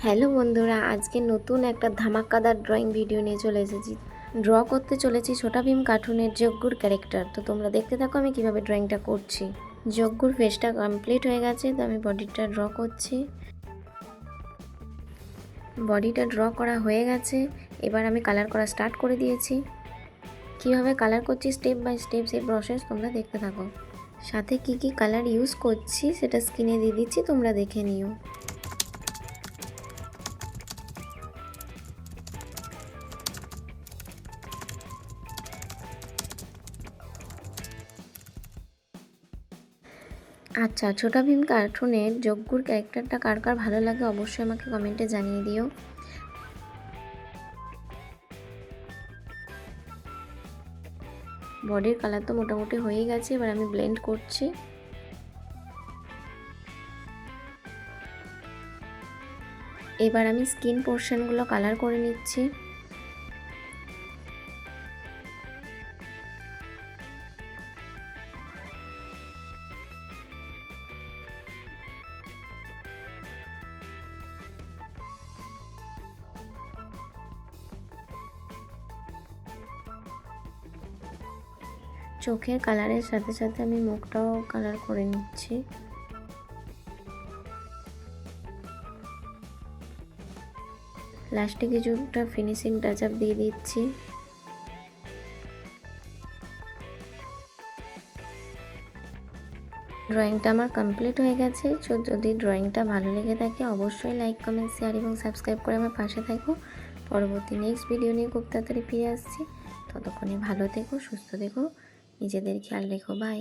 Hello বন্ধুরা, আজকে নতুন একটা ধামাকাদার ড্রয়িং ভিডিও নিয়ে চলে এসেছি। ড্র করতে চলেছি ছোটা ভীম কার্টুনের যজ্ঞুর ক্যারেক্টার। তো তোমরা দেখতে থাকো আমি কিভাবে ড্রয়িংটা করছি। যজ্ঞুর ফেসটা কমপ্লিট হয়ে গেছে, তো আমি বডিটা ড্র করছি। বডিটা ড্র করা হয়ে গেছে, এবার আমি কালার করা স্টার্ট করে দিয়েছি। কিভাবে কালার করছি স্টেপ বাই স্টেপ সেই প্রসেস তোমরা দেখতে থাকো। সাথে কি কি কালার ইউজ করছি সেটা স্ক্রিনে দিয়ে দিচ্ছি, তোমরা দেখে নিও। আচ্ছা, ছোটা ভীম কার্টুনের যজ্ঞুর ক্যারেক্টারটা কার কার ভালো লাগে অবশ্যই আমাকে কমেন্টে জানিয়ে দিও। বডির কালার তো মোটামুটি হয়ে গেছে, এবার আমি ব্লেন্ড করছি। এবার আমি স্কিন পোর্শনগুলো কালার করে নিচ্ছি। চোখের কালারের সাথে সাথে আমি মুখটাও কালার করে নিচ্ছি। লাস্টে কিছুটা ফিনিশিং টাচ আপ দিয়ে দিচ্ছি। ড্রয়িংটা আমার কমপ্লিট হয়ে গেছে। যদি ড্রয়িংটা ভালো লেগে থাকে অবশ্যই লাইক, কমেন্ট, শেয়ার এবং সাবস্ক্রাইব করে আমার পাশে থাকো। পরবর্তী নেক্সট ভিডিও নিয়ে খুব তাড়াতাড়ি ফিরে আসছি। ততক্ষণে ভালো থেকো, সুস্থ থেকো, নিজেদের খেয়াল রেখো। বাই।